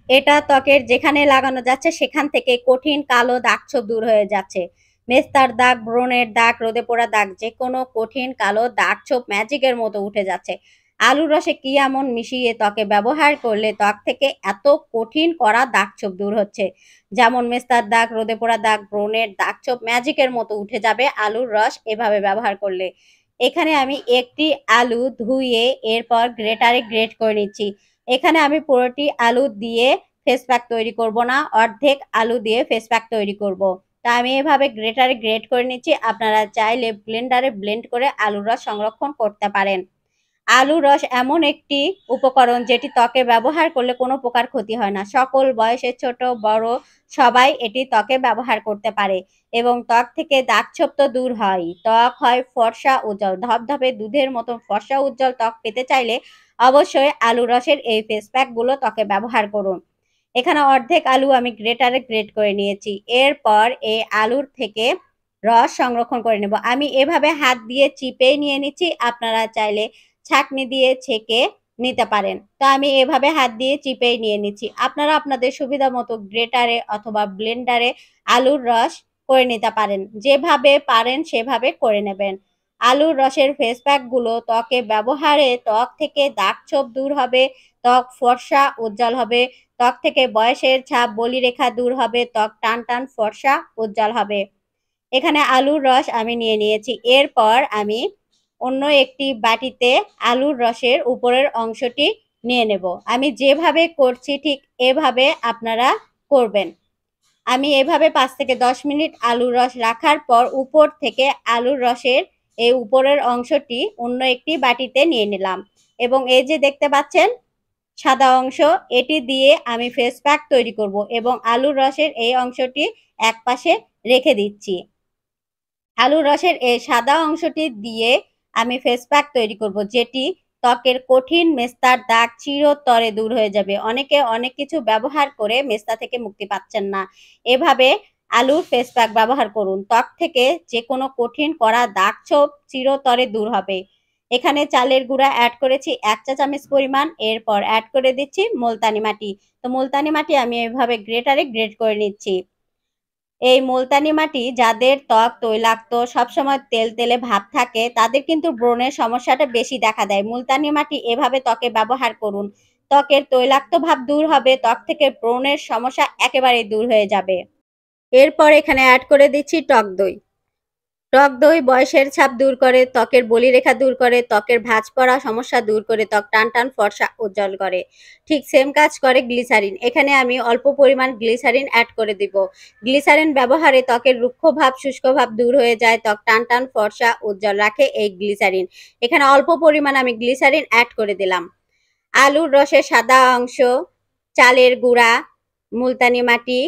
এটা ত্বকের যেখানে লাগানো যাচ্ছে সেখান থেকে কঠিন কালো দাগ-ছোপ দূর হয়ে যাচ্ছে। মেস্তার দাগ, ব্রণের দাগ, রোদে পোড়া দাগ যেকোনো কঠিন কালো দাগ-ছোপ ম্যাজিকের মতো উঠে যাচ্ছে। আলুর রসে কি এমন মিশিয়ে ত্বকে ব্যবহার করলে ত্বক থেকে এত কঠিন কড়া দাগ-ছোপ দূর হচ্ছে? যেমন মেস্তার দাগ, রোদে পোড়া দাগ, ব্রণের দাগ-ছোপ ম্যাজিকের মতো উঠে যাবে আলুর রস এভাবে ব্যবহার করলে। এখানে আমি একটি আলু ধুয়ে এরপর গ্রেটারে গ্রেট করে নিচ্ছি। এখানে আমি পুরোটি আলু দিয়ে ফেস প্যাক তৈরি করব না, অর্ধেক আলু দিয়ে ফেস প্যাক তৈরি করব। তা আমি এভাবে গ্রেটারে গ্রেট করে নিচ্ছি। আপনারা চাইলে ব্লেন্ডারে ব্লেন্ড করে আলুর রস সংরক্ষণ করতে পারেন। আলুর রস এমন একটি উপকরণ যেটি ত্বকে ব্যবহার করলে কোনো প্রকার ক্ষতি হয় না। সকল বয়সের ছোট বড় সবাই এটি ত্বকে ব্যবহার করতে পারে এবং ত্বক থেকে দাগ-ছোপ তো দূর হয়ই। ত্বক হয় ফর্সা উজ্জ্বল। ধবধবে দুধের মতো ফর্সা উজ্জ্বল ত্বক পেতে চাইলে অবশ্যই আলুর রসের এই ফেস প্যাকগুলো ত্বকে ব্যবহার করুন। এখানে অর্ধেক আলু আমি গ্রেটারে গ্রেট করে নিয়েছি। এরপর এই আলুর থেকে রস সংরক্ষণ করে নেব। আমি এভাবে হাত দিয়ে চিপে নিয়ে নিচ্ছি। আপনারা চাইলে ছাঁকনি দিয়ে ছেঁকে নিতে পারেন। তো আমি এভাবে হাত দিয়ে চিপেই নিয়ে নিচ্ছি। আপনারা আপনাদের সুবিধা মতো গ্রেটারে অথবা ব্লেন্ডারে আলুর রস করে নিতে পারেন। যেভাবে পারেন সেভাবে করে নেবেন। আলুর রসের ফেস প্যাকগুলো ত্বকে ব্যবহারে ত্বক থেকে দাগ-ছোপ দূর হবে, ত্বক ফর্সা উজ্জ্বল হবে, ত্বক থেকে বয়সের ছাপ বলিরেখা দূর হবে, ত্বক টান টান ফর্সা উজ্জ্বল হবে। এখানে আলুর রস আমি নিয়ে নিয়েছি। এরপর আমি অন্য একটি বাটিতে আলুর রসের উপরের অংশটি নিয়ে নেব। আমি যেভাবে করছি ঠিক এভাবে আপনারা করবেন। আমি এভাবে ৫ থেকে ১০ মিনিট আলুর রস রাখার পর উপর থেকে আলুর রসের এই উপরের অংশটি অন্য একটি বাটিতে নিয়ে নিলাম এবং এই যে দেখতে পাচ্ছেন সাদা অংশ, এটি দিয়ে আমি ফেস প্যাক তৈরি করব এবং আলুর রসের এই অংশটি একপাশে রেখে দিচ্ছি। আলুর রসের এই সাদা অংশটি দিয়ে আমি ফেস প্যাক তৈরি করব, যেটি ত্বকের কঠিন মেস্তার দাগ চিরতরে দূর হয়ে যাবে। অনেকে অনেক কিছু ব্যবহার করে মেস্তা থেকে মুক্তি পাচ্ছেন না। এভাবে আলুর ফেস প্যাক ব্যবহার করুন। ত্বক থেকে যে কোনো কঠিন কড়া দাগ ছোপ চিরতরে দূর হবে। এখানে চালের গুঁড়া অ্যাড করেছি ১ চা চামচ পরিমাণ। এরপর অ্যাড করে দিচ্ছি মুলতানি মাটি। তো মুলতানি মাটি আমি এভাবে গ্রেটারে গ্রেট করে নিচ্ছি। এই মুলতানি মাটি যাদের ত্বক তৈলাক্ত, সবসময় তেলতেলে ভাব থাকে তাদের কিন্তু ব্রণের সমস্যাটা বেশি দেখা দেয়। মুলতানি মাটি এভাবে ত্বকে ব্যবহার করুন। ত্বকের তৈলাক্ত ভাব দূর হবে, ত্বক থেকে ব্রণের সমস্যা একেবারেই দূর হয়ে যাবে। এরপর এখানে অ্যাড করে দিচ্ছি টক দই। টক দই বয়সের ছাপ দূর করে, ত্বকের বলিরেখা দূর করে, ত্বকের ভাঁজ পড়া সমস্যা দূর করে, ত্বক টান টান ফর্সা উজ্জ্বল করে। ঠিক সেম কাজ করে গ্লিসারিন। এখানে আমি অল্প পরিমাণ গ্লিসারিন অ্যাড করে দিব। গ্লিসারিন ব্যবহারে ত্বকের রুক্ষ ভাব শুষ্ক ভাব দূর হয়ে যায়, ত্বক টান টান ফর্সা উজ্জ্বল রাখে এই গ্লিসারিন। এখানে অল্প পরিমাণ আমি গ্লিসারিন অ্যাড করে দিলাম। আলুর রসের সাদা অংশ, চালের গুঁড়া, মুলতানি মাটি,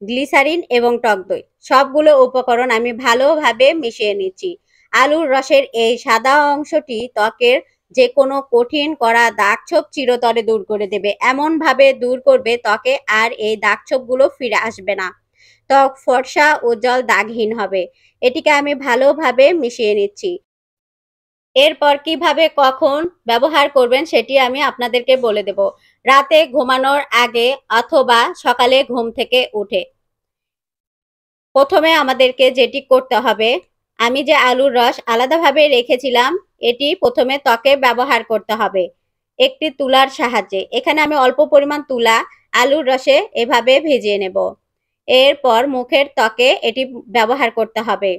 গ্লিসারিন এবং টক দই সবগুলো উপকরণ আমি ভালোভাবে মিশিয়ে নিচ্ছি। আলুর রসের এই সাদা অংশটি ত্বকের যে কোনো কঠিন কড়া দাগ ছোপ চিরতরে দূর করে দেবে। এমন ভাবে দূর করবে ত্বকে আর এই দাগ ছোপগুলো ফিরে আসবে না। ত্বক ফর্সা উজ্জ্বল দাগহীন হবে। এটিকে আমি ভালোভাবে মিশিয়ে নিচ্ছি। এরপর কিভাবে কখন ব্যবহার করবেন সেটি আমি আপনাদেরকে বলে দেব। রাতে ঘুমানোর আগে অথবা সকালে ঘুম থেকে উঠে। প্রথমে আমাদেরকে যেটি করতে হবে, আমি যে আলুর রস আলাদাভাবে রেখেছিলাম এটি প্রথমে ত্বকে ব্যবহার করতে হবে একটি তুলার সাহায্যে। এখানে আমি অল্প পরিমাণ তুলা আলুর রসে এভাবে ভিজিয়ে নেব। এরপর মুখের ত্বকে এটি ব্যবহার করতে হবে।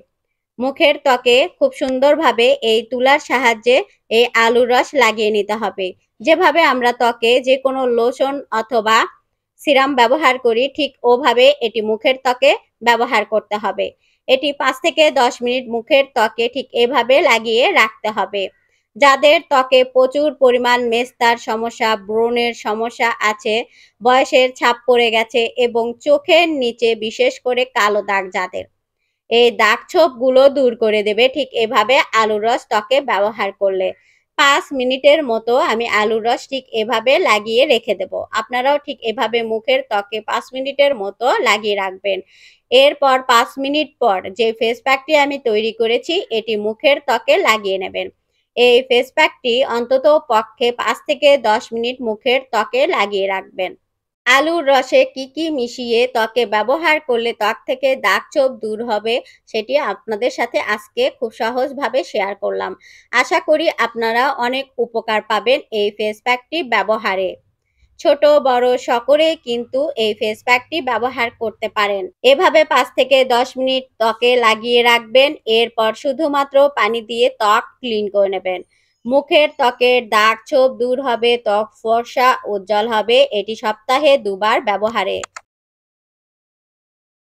মুখের ত্বকে খুব সুন্দরভাবে এই তুলার সাহায্যে এই আলুর রস লাগিয়ে নিতে হবে। যেভাবে আমরা ত্বকে যে কোনো লোশন অথবা সিরাম ব্যবহার করি ঠিক ওভাবে এটি মুখের ত্বকে ব্যবহার করতে হবে। এটি ৫ থেকে ১০ মিনিট মুখের ত্বকে ঠিক এভাবে লাগিয়ে রাখতে হবে। যাদের ত্বকে প্রচুর পরিমাণ মেস্তার সমস্যা, ব্রণের সমস্যা আছে, বয়সের ছাপ পড়ে গেছে এবং চোখের নিচে বিশেষ করে কালো দাগ যাদের, এই দাগ ছোপগুলো দূর করে দেবে ঠিক এভাবে আলুর রস ত্বকে ব্যবহার করলে। ৫ মিনিটের মতো আমি আলুর রস ঠিক এভাবে লাগিয়ে রেখে দেব। আপনারাও ঠিক এভাবে মুখের ত্বকে ৫ মিনিটের মতো লাগিয়ে রাখবেন। এরপর ৫ মিনিট পর যে ফেস প্যাকটি আমি তৈরি করেছি এটি মুখের ত্বকে লাগিয়ে নেবেন। এই ফেস প্যাকটি অন্তত পক্ষে ৫ থেকে ১০ মিনিট মুখের ত্বকে লাগিয়ে রাখবেন। আলুর রসে কি কি মিশিয়ে ত্বকে ব্যবহার করলে ত্বক থেকে দাগ ছোপ দূর হবে সেটি আপনাদের সাথে আজকে খুব সহজভাবে শেয়ার করলাম। আশা করি আপনারা অনেক উপকার পাবেন এই ফেস প্যাকটি ব্যবহারে। ছোট বড় সকলেই কিন্তু এই ফেস প্যাকটি ব্যবহার করতে পারেন। এভাবে 5 থেকে 10 মিনিট ত্বকে লাগিয়ে রাখবেন। এরপর শুধুমাত্র পানি দিয়ে ত্বক ক্লিন করে নেবেন। মুখের ত্বকের দাগ ছোপ দূর হবে, ত্বক ফর্সা উজ্জ্বল হবে। এটি সপ্তাহে 2 বার ব্যবহারে।